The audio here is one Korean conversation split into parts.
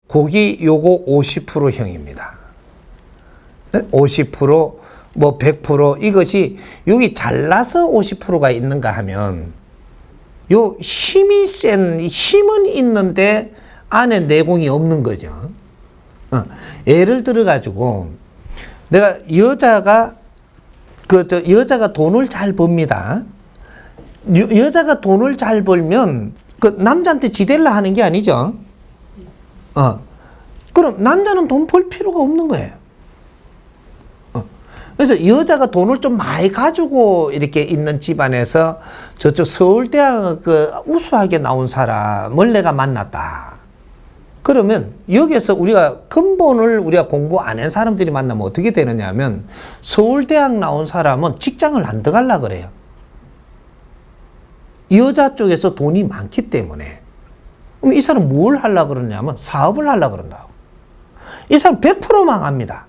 고기 요거 50%형입니다. 50%, 뭐 100% 이것이 여기 잘라서 50%가 있는가 하면 요 힘은 있는데 안에 내공이 없는 거죠. 예를 들어 가지고 내가 여자가 여자가 돈을 잘 법니다. 여자가 돈을 잘 벌면 그 남자한테 지대려 하는 게 아니죠. 그럼 남자는 돈 벌 필요가 없는 거예요. 그래서 여자가 돈을 좀 많이 가지고 이렇게 있는 집안에서 저쪽 서울대학 그 우수하게 나온 사람을 내가 만났다. 그러면 여기에서 우리가 근본을 우리가 공부 안 한 사람들이 만나면 어떻게 되느냐 하면 서울대학 나온 사람은 직장을 안 들어가려고 그래요. 여자 쪽에서 돈이 많기 때문에. 그럼 이 사람 뭘 하려고 그러냐면 사업을 하려고 그런다고. 이 사람 100% 망합니다.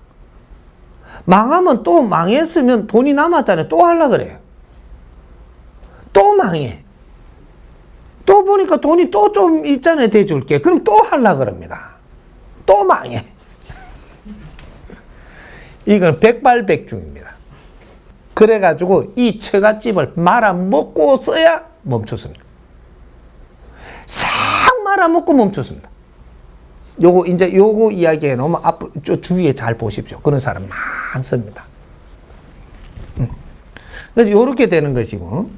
망하면 또 망했으면 돈이 남았잖아요. 또 하려고 그래요. 또 망해. 또 보니까 돈이 또 좀 있잖아요. 대줄게. 그럼 또 하려고 그럽니다. 또 망해. 이건 백발백중입니다. 그래가지고 이 처갓집을 말아먹고 써야 멈췄습니다. 싹 말아먹고 멈췄습니다. 요거 이야기해 놓으면 앞으로 주위에 잘 보십시오. 그런 사람 많습니다. 그래서 요렇게 되는 것이고,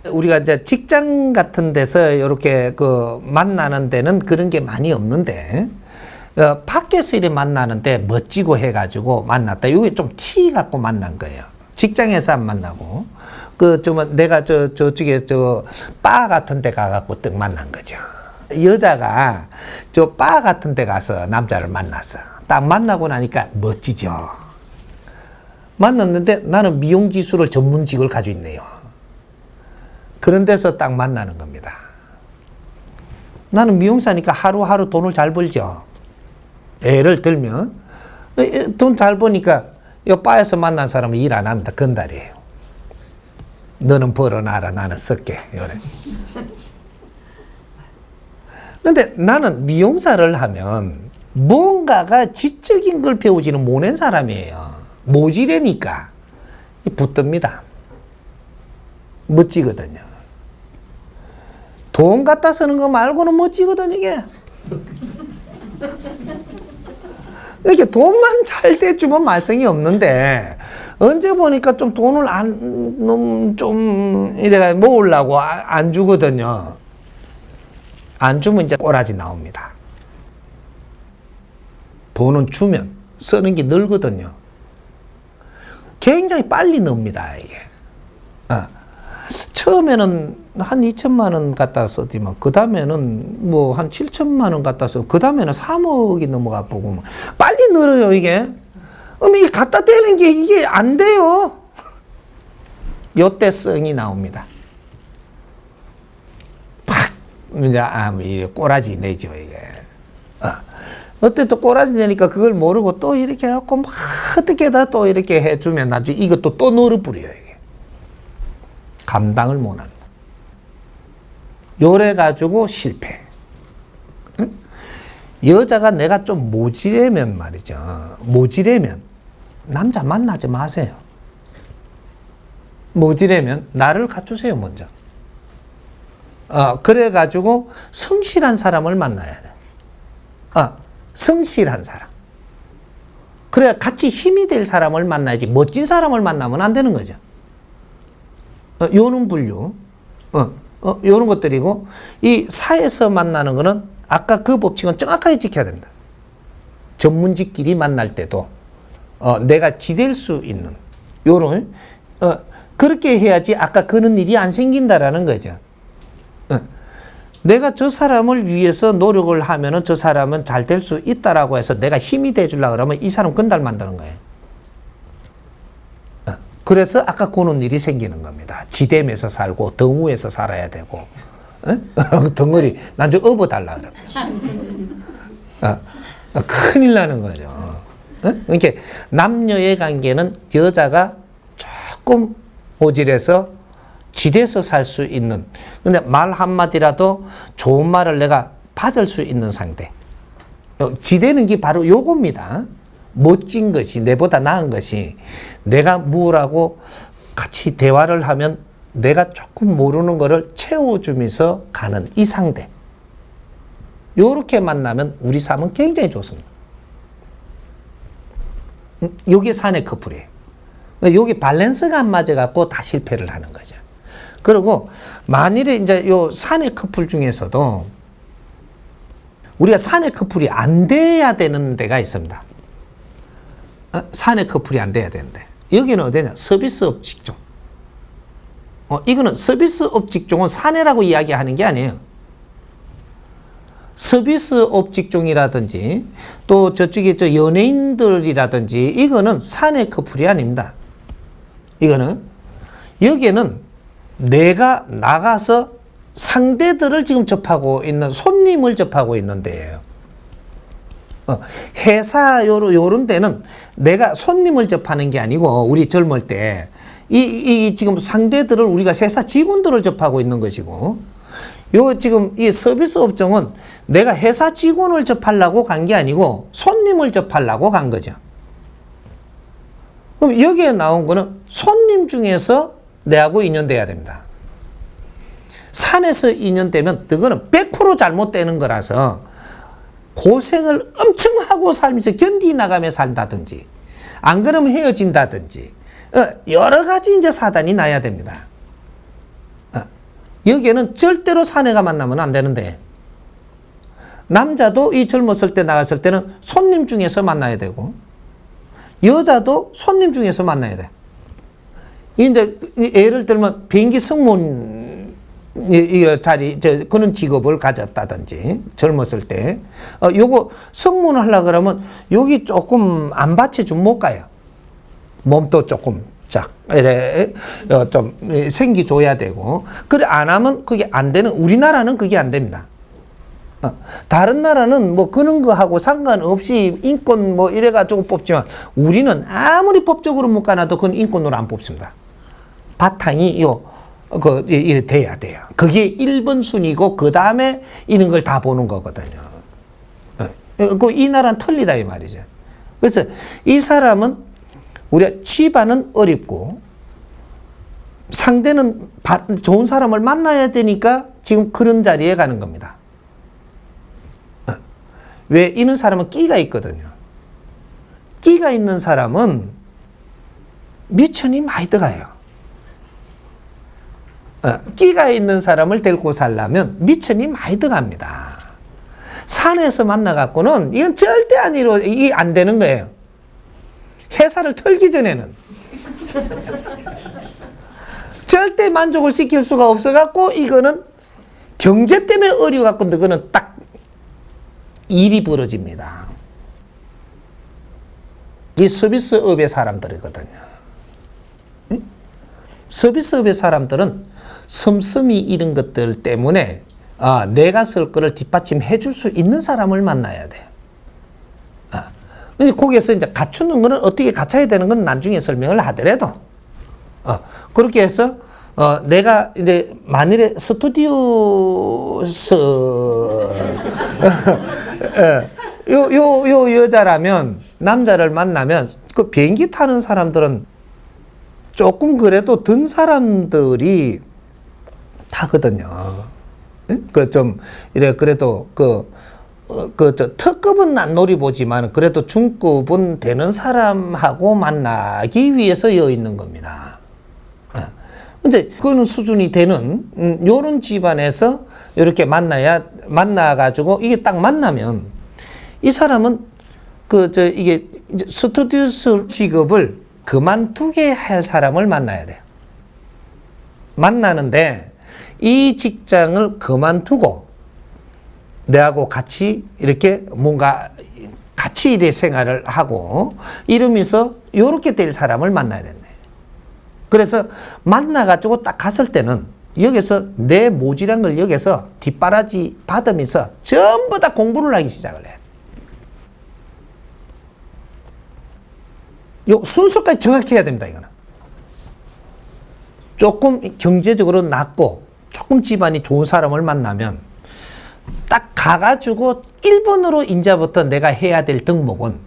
우리가 이제 직장 같은 데서 이렇게 그 만나는 데는 그런 게 많이 없는데, 밖에서 이렇게 만나는데 멋지고 해가지고 만났다. 이게 좀 티 갖고 만난 거예요. 직장에서 안 만나고, 내가 저쪽에 바 같은 데 가갖고 딱 만난 거죠. 여자가 저 바 같은 데 가서 남자를 만났어. 딱 만나고 나니까 멋지죠. 만났는데 나는 미용 기술을 전문직을 가지고 있네요. 그런 데서 딱 만나는 겁니다. 나는 미용사니까 하루하루 돈을 잘 벌죠. 예를 들면 돈 잘 버니까 이 바에서 만난 사람은 일 안 합니다. 건달이에요. 너는 벌어놔라, 나는 쓸게. 근데 나는 미용사를 하면 뭔가가 지적인 걸 배우지는 못한 사람이에요. 모지래니까 붙듭니다. 멋지거든요. 돈 갖다 쓰는 거 말고는 멋지거든, 이게. 이렇게 돈만 잘 대주면 말썽이 없는데, 언제 보니까 좀 돈을 이래가 모으려고 안 주거든요. 안 주면 이제 꼬라지 나옵니다. 돈은 주면 쓰는 게 늘거든요. 굉장히 빨리 늡니다, 이게. 처음에는 한 2천만 원 갖다 썼지만, 그 다음에는 뭐 한 7천만 원 갖다 써, 그 다음에는 3억이 넘어가 보고, 빨리 늘어요, 이게. 이게 갖다 대는 게 이게 안 돼요. 요때 성이 나옵니다. 이제 꼬라지 내죠, 이게. 어때 또 꼬라지 내니까 그걸 모르고 또 이렇게 해갖고 막 어떻게다 또 이렇게 해주면 나중에 이것도 또 늘어버려요, 이게. 감당을 못합니다. 요래가지고 실패. 응? 여자가 내가 좀 모지래면 말이죠. 모지래면 남자 만나지 마세요. 모지래면 나를 갖추세요, 먼저. 그래가지고 성실한 사람을 만나야 돼. 성실한 사람. 그래야 같이 힘이 될 사람을 만나야지 멋진 사람을 만나면 안 되는 거죠. 요런 분류. 요런 것들이고, 이 사에서 만나는 거는 아까 그 법칙은 정확하게 지켜야 됩니다. 전문직끼리 만날 때도 내가 기댈 수 있는 요런 그렇게 해야지 아까 그런 일이 안 생긴다라는 거죠. 내가 저 사람을 위해서 노력을 하면은 저 사람은 잘 될 수 있다라고 해서 내가 힘이 돼주려고 그러면 이 사람 건달 만드는 거예요. 그래서 아까 그런 일이 생기는 겁니다. 지댐에서 살고 덩우에서 살아야 되고, 덩어리 난 좀 업어달라 그러면 큰일 나는 거죠. 그러니까 남녀의 관계는 여자가 조금 모질해서 지대서 살 수 있는, 근데 말 한마디라도 좋은 말을 내가 받을 수 있는 상대. 지대는 게 바로 요겁니다. 멋진 것이, 내보다 나은 것이, 내가 뭐라고 같이 대화를 하면 내가 조금 모르는 거를 채워주면서 가는 이 상대. 요렇게 만나면 우리 삶은 굉장히 좋습니다. 요게 사내 커플이에요. 요게 밸런스가 안 맞아갖고 다 실패를 하는 거죠. 그리고 만일에 이제 요 사내 커플 중에서도 우리가 사내 커플이 안 돼야 되는 데가 있습니다. 사내 커플이 안 돼야 되는데. 여기는 어디냐? 서비스업 직종. 이거는 서비스업 직종은 사내라고 이야기하는 게 아니에요. 서비스업 직종이라든지 또 저쪽에 저 연예인들이라든지 이거는 사내 커플이 아닙니다. 이거는 여기에는 내가 나가서 상대들을 지금 접하고 있는 손님을 접하고 있는 데예요. 회사 요런 데는 내가 손님을 접하는 게 아니고 우리 젊을 때 이 지금 상대들을 우리가 회사 직원들을 접하고 있는 것이고 요 지금 이 서비스 업종은 내가 회사 직원을 접하려고 간 게 아니고 손님을 접하려고 간 거죠. 그럼 여기에 나온 거는 손님 중에서 내하고 인연돼야 됩니다. 산에서 인연되면 그거는 100% 잘못되는 거라서 고생을 엄청 하고 살면서 견디나가며 산다든지 안 그러면 헤어진다든지 여러 가지 이제 사단이 나야 됩니다. 여기에는 절대로 사내가 만나면 안 되는데 남자도 이 젊었을 때 나갔을 때는 손님 중에서 만나야 되고 여자도 손님 중에서 만나야 돼. 이제 예를 들면 비행기 승무원 자리 그런 직업을 가졌다든지 젊었을 때 요거 승무원 하려 그러면 여기 조금 안 받쳐주면 못 가요. 몸도 조금 이래 좀 생기 줘야 되고 그래 안 하면 그게 안 되는 우리나라는 그게 안 됩니다. 다른 나라는 뭐 그런 거 하고 상관없이 인권 뭐 이래가지고 뽑지만 우리는 아무리 법적으로 묶어놔도 그건 인권으로 안 뽑습니다. 바탕이 돼야 돼요. 그게 1번 순위고 그 다음에 이런 걸 다 보는 거거든요. 이 나라는 틀리다 이 말이죠. 그래서 이 사람은 우리가 집안은 어렵고 상대는 좋은 사람을 만나야 되니까 지금 그런 자리에 가는 겁니다. 왜? 이런 사람은 끼가 있거든요. 끼가 있는 사람은 미천이 많이 들어가요. 끼가 있는 사람을 데리고 살려면 미천이 많이 들어갑니다. 산에서 만나갖고는 이건 절대 이게 안 되는 거예요. 회사를 털기 전에는 절대 만족을 시킬 수가 없어갖고 이거는 경제 때문에 어려워갖고 그거는 딱 일이 벌어집니다. 이 서비스업의 사람들이거든요. 서비스업의 사람들은 씀씀이 이런 것들 때문에 내가 쓸 거를 뒷받침해 줄 수 있는 사람을 만나야 돼요. 거기에서 이제 갖추는 거는 어떻게 갖춰야 되는 건 나중에 설명을 하더라도 그렇게 해서 내가 이제 만일에 스튜디오스 요 여자라면 남자를 만나면 그 비행기 타는 사람들은 조금 그래도 든 사람들이 타거든요. 그 좀 이래 그래도 특급은 안 노려보지만 그래도 중급은 되는 사람하고 만나기 위해서 여 있는 겁니다. 이제 그런 수준이 되는 요런 집안에서 이렇게 만나가지고 이게 딱 만나면 이 사람은 이게 스튜디오스 직업을 그만두게 할 사람을 만나야 돼요. 만나는데 이 직장을 그만두고 내하고 같이 이렇게 뭔가 같이 이래 생활을 하고 이러면서 이렇게 될 사람을 만나야 된다. 그래서 만나가지고 딱 갔을 때는 여기서 내 모질한 걸 여기서 뒷바라지 받으면서 전부 다 공부를 하기 시작을 해. 요 순서까지 정확히 해야 됩니다, 이거는. 조금 경제적으로 낮고 조금 집안이 좋은 사람을 만나면 딱 가가지고 1번으로 이제부터 내가 해야 될 덕목은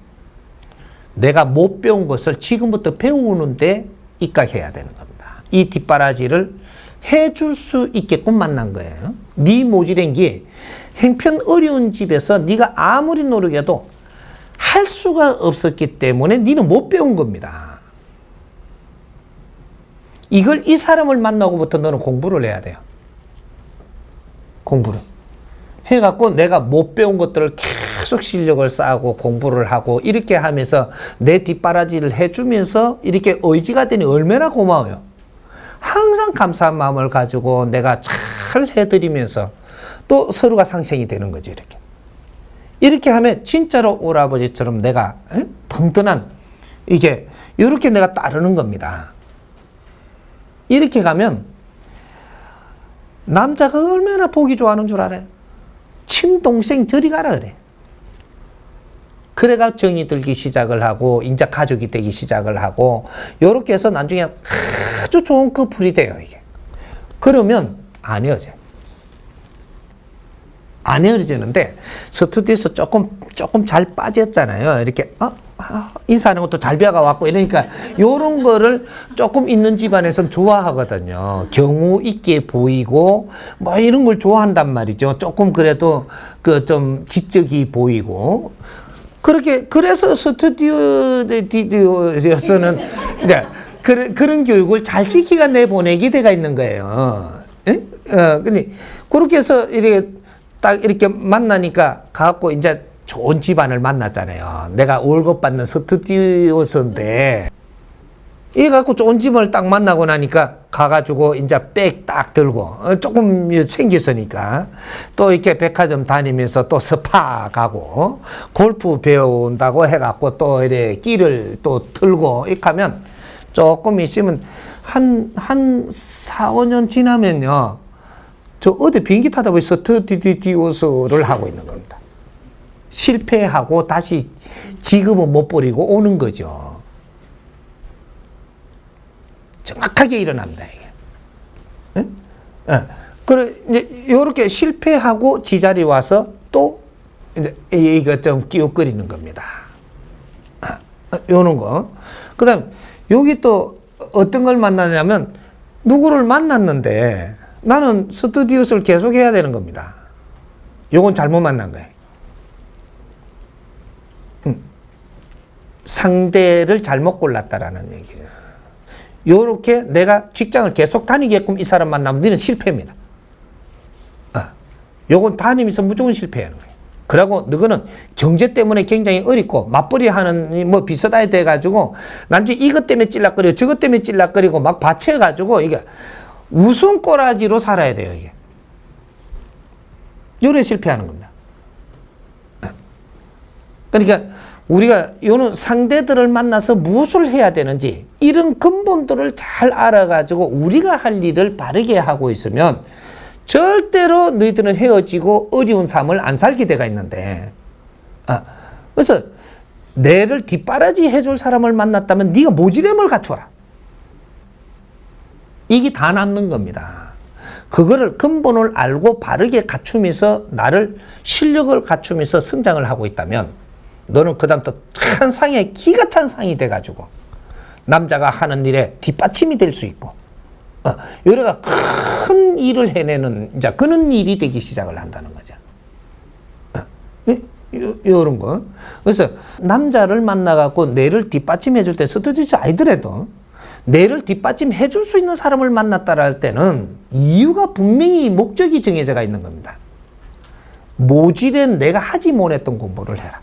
내가 못 배운 것을 지금부터 배우는데 입각해야 되는 겁니다. 이 뒷바라지를 해줄 수 있게끔 만난 거예요. 네 모질한 게 형편 어려운 집에서 네가 아무리 노력해도 할 수가 없었기 때문에 네는 못 배운 겁니다. 이걸 이 사람을 만나고부터 너는 공부를 해야 돼요. 공부를. 해갖고 내가 못 배운 것들을 계속 실력을 쌓고 공부를 하고 이렇게 하면서 내 뒷바라지를 해주면서 이렇게 의지가 되니 얼마나 고마워요. 항상 감사한 마음을 가지고 내가 잘 해드리면서 또 서로가 상생이 되는 거죠. 이렇게 하면 진짜로 오라버지처럼 내가 든든한 이렇게 내가 따르는 겁니다. 이렇게 가면 남자가 얼마나 보기 좋아하는 줄 알아요? 친동생 저리 가라 그래. 그래가 정이 들기 시작을 하고 이제 가족이 되기 시작을 하고 요렇게 해서 나중에 아주 좋은 커플이 돼요. 이게. 그러면 안 헤어져요. 안 헤어지는데 스튜디오에서 조금 잘 빠졌잖아요. 이렇게 인사하는 것도 잘 배워갖고 이러니까 요런 거를 조금 있는 집안에서는 좋아하거든요. 경우 있게 보이고 뭐 이런 걸 좋아한단 말이죠. 조금 그래도 그 좀 지적이 보이고 그래서 스튜디오에서는 이제 그런 교육을 잘 시키가 내보내게 돼가 있는 거예요. 근데 그렇게 해서 이렇게 딱 이렇게 만나니까 가갖고 이제 좋은 집안을 만났잖아요. 내가 월급 받는 스튜디오인데 이래 갖고 좋은 집을 딱 만나고 나니까 가가지고 이제 백 딱 들고 조금 생겼으니까 또 이렇게 백화점 다니면서 또 스파 가고 골프 배운다고 해갖고 또 이래 끼를 또 들고 이렇게 하면 조금 있으면 한 4, 5년 지나면요. 저 어디 비행기 타다 보니 스튜디오를 하고 있는 겁니다. 실패하고 다시 지금은 못 버리고 오는 거죠. 정확하게 일어납니다, 이게. 그래, 이제, 요렇게 실패하고 지자리 와서 또, 이제, 이거 좀 끼웃거리는 겁니다. 요런 거. 그 다음, 여기 또 어떤 걸 만나냐면, 누구를 만났는데, 나는 스튜디오를 계속 해야 되는 겁니다. 요건 잘못 만난 거예요. 상대를 잘못 골랐다라는 얘기죠. 요렇게 내가 직장을 계속 다니게끔 이 사람 만나면 너는 실패입니다. 요건 다니면서 무조건 실패하는 거예요. 그러고 너는 경제 때문에 굉장히 어렵고 맞벌이 하는 뭐 비슷하게 돼가지고 난지 이것 때문에 찔락거리고 저것 때문에 찔락거리고 막 받쳐가지고 이게 웃음꼬라지로 살아야 돼요, 이게. 요래 실패하는 겁니다. 그러니까 우리가 요는 상대들을 만나서 무엇을 해야 되는지 이런 근본들을 잘 알아가지고 우리가 할 일을 바르게 하고 있으면 절대로 너희들은 헤어지고 어려운 삶을 안 살게 돼가 있는데 그래서 내를 뒷바라지 해줄 사람을 만났다면 네가 모지렘을 갖춰라. 이게 다 남는 겁니다. 그거를 근본을 알고 바르게 갖추면서 나를 실력을 갖추면서 성장을 하고 있다면 너는 그 다음 또 한 상에 기가 찬 상이 돼가지고 남자가 하는 일에 뒷받침이 될 수 있고 여러가 큰 일을 해내는 이제 그런 일이 되기 시작을 한다는 거죠. 이런 거. 그래서 남자를 만나갖고 내를 뒷받침해 줄 때 스튜디오 아니더라도 내를 뒷받침해 줄 수 있는 사람을 만났다라 할 때는 이유가 분명히 목적이 정해져가 있는 겁니다. 모질은 내가 하지 못했던 공부를 해라.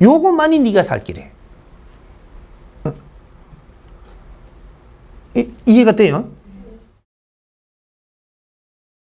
요것만이 네가 살 길이에요. 이해가 돼요?